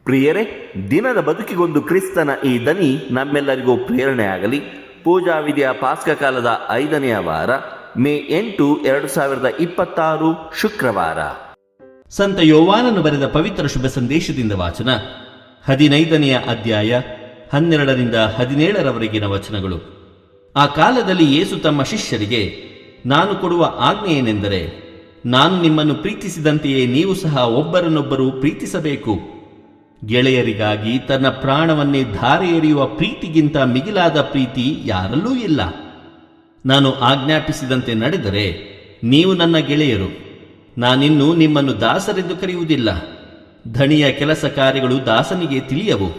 ಪ್ರಿಯರೇ, ದಿನದ ಬದುಕಿಗೊಂದು ಕ್ರಿಸ್ತನ ಈ ದನಿ ನಮ್ಮೆಲ್ಲರಿಗೂ ಪ್ರೇರಣೆ ಆಗಲಿ. ಪೂಜಾ ವಿಧಿಯ ಪಾಸ್ಕ ಕಾಲದ 5ನೆಯ ವಾರ, ಮೇ 8, 2026 ಶುಕ್ರವಾರ. ಸಂತ ಯೋವಾನನು ಬರೆದ ಪವಿತ್ರ ಶುಭ ಸಂದೇಶದಿಂದ ವಾಚನ. 15ನೆಯ ಅಧ್ಯಾಯ 12ರಿಂದ 17ರವರೆಗಿನ ವಚನಗಳು. ಆ ಕಾಲದಲ್ಲಿ ಯೇಸು ತಮ್ಮ ಶಿಷ್ಯರಿಗೆ, ನಾನು ಕೊಡುವ ಆಜ್ಞೆ ಏನೆಂದರೆ, ನಾನು ನಿಮ್ಮನ್ನು ಪ್ರೀತಿಸಿದಂತೆಯೇ ನೀವು ಸಹ ಒಬ್ಬರನ್ನೊಬ್ಬರು ಪ್ರೀತಿಸಬೇಕು. ಗೆಳೆಯರಿಗಾಗಿ ತನ್ನ ಪ್ರಾಣವನ್ನೇ ಧಾರೆ ಎರೆಯುವ ಪ್ರೀತಿಗಿಂತ ಮಿಗಿಲಾದ ಪ್ರೀತಿ ಯಾರಲ್ಲೂ ಇಲ್ಲ. ನಾನು ಆಜ್ಞಾಪಿಸಿದಂತೆ ನಡೆದರೆ ನೀವು ನನ್ನ ಗೆಳೆಯರು. ನಾನಿನ್ನು ನಿಮ್ಮನ್ನು ದಾಸರೆಂದು ಕರೆಯುವುದಿಲ್ಲ. ಧಣಿಯ ಕೆಲಸ ಕಾರ್ಯಗಳು ದಾಸನಿಗೆ ತಿಳಿಯವು.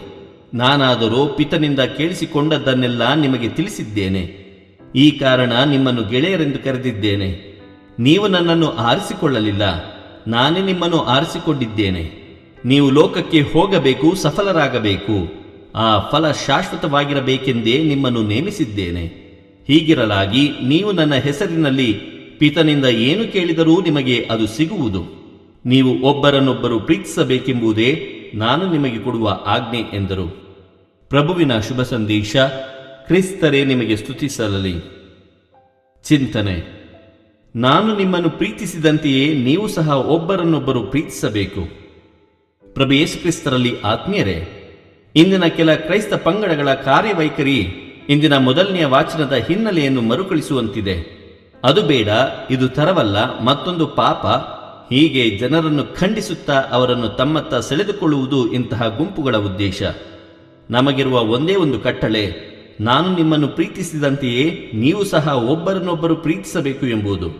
ನಾನಾದರೋ ಪಿತನಿಂದ ಕೇಳಿಸಿಕೊಂಡದ್ದನ್ನೆಲ್ಲ ನಿಮಗೆ ತಿಳಿಸಿದ್ದೇನೆ. ಈ ಕಾರಣ ನಿಮ್ಮನ್ನು ಗೆಳೆಯರೆಂದು ಕರೆದಿದ್ದೇನೆ. ನೀವು ನನ್ನನ್ನು ಆರಿಸಿಕೊಳ್ಳಲಿಲ್ಲ, ನಾನೇ ನಿಮ್ಮನ್ನು ಆರಿಸಿಕೊಂಡಿದ್ದೇನೆ. ನೀವು ಲೋಕಕ್ಕೆ ಹೋಗಬೇಕು, ಸಫಲರಾಗಬೇಕು. ಆ ಫಲ ಶಾಶ್ವತವಾಗಿರಬೇಕೆಂದೇ ನಿಮ್ಮನ್ನು ನೇಮಿಸಿದ್ದೇನೆ. ಹೀಗಿರಲಾಗಿ ನೀವು ನನ್ನ ಹೆಸರಿನಲ್ಲಿ ಪಿತನಿಂದ ಏನು ಕೇಳಿದರೂ ನಿಮಗೆ ಅದು ಸಿಗುವುದು. ನೀವು ಒಬ್ಬರನ್ನೊಬ್ಬರು ಪ್ರೀತಿಸಬೇಕೆಂಬುದೇ ನಾನು ನಿಮಗೆ ಕೊಡುವ ಆಜ್ಞೆ ಎಂದರು. ಪ್ರಭುವಿನ ಶುಭ ಸಂದೇಶ. ಕ್ರಿಸ್ತರೇ ನಿಮಗೆ ಸ್ತುತಿಸಲಿ. ಚಿಂತನೆ. ನಾನು ನಿಮ್ಮನ್ನು ಪ್ರೀತಿಸಿದಂತೆಯೇ ನೀವು ಸಹ ಒಬ್ಬರನ್ನೊಬ್ಬರು ಪ್ರೀತಿಸಬೇಕು. ಪ್ರಭು ಯೇಸು ಕ್ರಿಸ್ತರಲ್ಲಿ ಆತ್ಮೀಯರೇ, ಇಂದಿನ ಕೆಲ ಕ್ರೈಸ್ತ ಪಂಗಡಗಳ ಕಾರ್ಯವೈಖರಿ ಇಂದಿನ ಮೊದಲನೆಯ ವಾಚನದ ಹಿನ್ನೆಲೆಯನ್ನು ಮರುಕಳಿಸುವಂತಿದೆ. ಅದು ಬೇಡ, ಇದು ತರವಲ್ಲ, ಮತ್ತೊಂದು ಪಾಪ, ಹೀಗೆ ಜನರನ್ನು ಖಂಡಿಸುತ್ತಾ ಅವರನ್ನು ತಮ್ಮತ್ತ ಸೆಳೆದುಕೊಳ್ಳುವುದು ಇಂತಹ ಗುಂಪುಗಳ ಉದ್ದೇಶ. ನಮಗಿರುವ ಒಂದೇ ಒಂದು ಕಟ್ಟಳೆ, ನಾನು ನಿಮ್ಮನ್ನು ಪ್ರೀತಿಸಿದಂತೆಯೇ ನೀವು ಸಹ ಒಬ್ಬರನ್ನೊಬ್ಬರು ಪ್ರೀತಿಸಬೇಕು ಎಂಬುದು.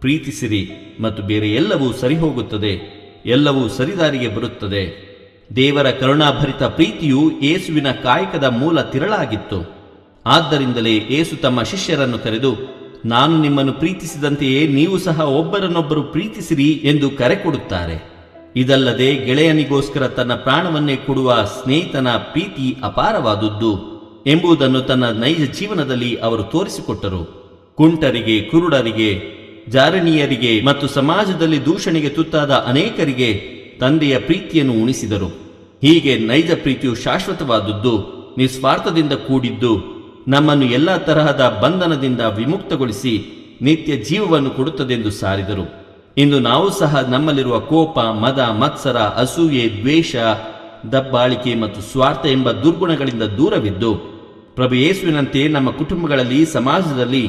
ಪ್ರೀತಿಸಿರಿ ಮತ್ತು ಬೇರೆ ಎಲ್ಲವೂ ಸರಿಹೋಗುತ್ತದೆ, ಎಲ್ಲವೂ ಸರಿದಾರಿಗೆ ಬರುತ್ತದೆ. ದೇವರ ಕರುಣಾಭರಿತ ಪ್ರೀತಿಯು ಯೇಸುವಿನ ಕಾಯಕದ ಮೂಲ ತಿರಳಾಗಿತ್ತು. ಆದ್ದರಿಂದಲೇ ಯೇಸು ತಮ್ಮ ಶಿಷ್ಯರನ್ನು ಕರೆದು, ನಾನು ನಿಮ್ಮನ್ನು ಪ್ರೀತಿಸಿದಂತೆಯೇ ನೀವು ಸಹ ಒಬ್ಬರನ್ನೊಬ್ಬರು ಪ್ರೀತಿಸಿರಿ ಎಂದು ಕರೆ ಕೊಡುತ್ತಾರೆ. ಇದಲ್ಲದೆ ಗೆಳೆಯನಿಗೋಸ್ಕರ ತನ್ನ ಪ್ರಾಣವನ್ನೇ ಕೊಡುವ ಸ್ನೇಹಿತನ ಪ್ರೀತಿ ಅಪಾರವಾದುದ್ದು ಎಂಬುದನ್ನು ತನ್ನ ನೈಜ ಜೀವನದಲ್ಲಿ ಅವರು ತೋರಿಸಿಕೊಟ್ಟರು. ಕುಂಟರಿಗೆ, ಕುರುಡರಿಗೆ, ಜಾರಣೀಯರಿಗೆ ಮತ್ತು ಸಮಾಜದಲ್ಲಿ ದೂಷಣೆಗೆ ತುತ್ತಾದ ಅನೇಕರಿಗೆ ತಂದೆಯ ಪ್ರೀತಿಯನ್ನು ಉಣಿಸಿದರು. ಹೀಗೆ ನೈಜ ಪ್ರೀತಿಯು ಶಾಶ್ವತವಾದದ್ದು, ನಿಸ್ವಾರ್ಥದಿಂದ ಕೂಡಿದ್ದು, ನಮ್ಮನ್ನು ಎಲ್ಲ ತರಹದ ಬಂಧನದಿಂದ ವಿಮುಕ್ತಗೊಳಿಸಿ ನಿತ್ಯ ಜೀವವನ್ನು ಕೊಡುತ್ತದೆಂದು ಸಾರಿದರು. ಇಂದು ನಾವು ಸಹ ನಮ್ಮಲ್ಲಿರುವ ಕೋಪ, ಮದ, ಮತ್ಸರ, ಅಸೂಯೆ, ದ್ವೇಷ, ದಬ್ಬಾಳಿಕೆ ಮತ್ತು ಸ್ವಾರ್ಥ ಎಂಬ ದುರ್ಗುಣಗಳಿಂದ ದೂರವಿದ್ದು, ಪ್ರಭು ಯೇಸುವಿನಂತೆ ನಮ್ಮ ಕುಟುಂಬಗಳಲ್ಲಿ, ಸಮಾಜದಲ್ಲಿ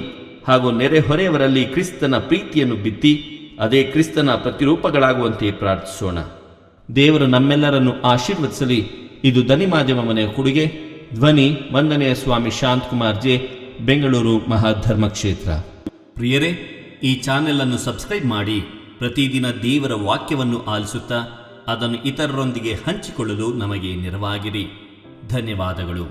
ಹಾಗೂ ನೆರೆಹೊರೆಯವರಲ್ಲಿ ಕ್ರಿಸ್ತನ ಪ್ರೀತಿಯನ್ನು ಬಿತ್ತಿ ಅದೇ ಕ್ರಿಸ್ತನ ಪ್ರತಿರೂಪಗಳಾಗುವಂತೆ ಪ್ರಾರ್ಥಿಸೋಣ. ದೇವರು ನಮ್ಮೆಲ್ಲರನ್ನು ಆಶೀರ್ವದಿಸಲಿ. ಇದು ಧ್ವನಿ ಮಾಧ್ಯಮ ಮನೆಯ ಕೊಡುಗೆ. ಧ್ವನಿ ವಂದನೆಯ ಸ್ವಾಮಿ ಶಾಂತಕುಮಾರ್ ಜೆ, ಬೆಂಗಳೂರು ಮಹಾಧರ್ಮ ಕ್ಷೇತ್ರ. ಪ್ರಿಯರೇ, ಈ ಚಾನೆಲ್ ಅನ್ನು ಸಬ್ಸ್ಕ್ರೈಬ್ ಮಾಡಿ ಪ್ರತಿದಿನ ದೇವರ ವಾಕ್ಯವನ್ನು ಆಲಿಸುತ್ತಾ ಅದನ್ನು ಇತರರೊಂದಿಗೆ ಹಂಚಿಕೊಳ್ಳಲು ನಮಗೆ ನೆರವಾಗಿರಿ. ಧನ್ಯವಾದಗಳು.